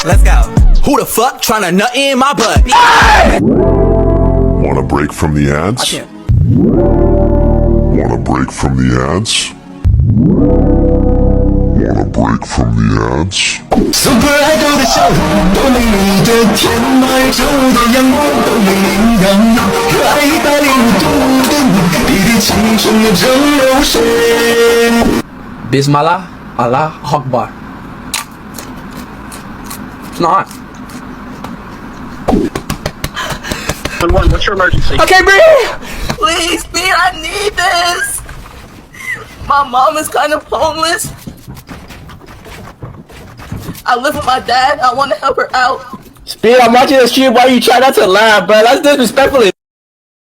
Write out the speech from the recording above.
Let's go. Who the fuck tryna nut in my butt? Want a break from the ads? Want a break from the ads? Want a break from the ads? Super Idol 的笑容，多美丽的天，白昼的阳光，多美丽阳，可爱带领度的你，滴滴青春的蒸馏水。Bismillah, Allah Akbar. It's not. What's your emergency? I can't breathe! Please, B, I need this. My mom is kind of homeless. I live with my dad. I want to help her out. Speed, I'm watching the stream while you try not to laugh, bro. That's disrespectful.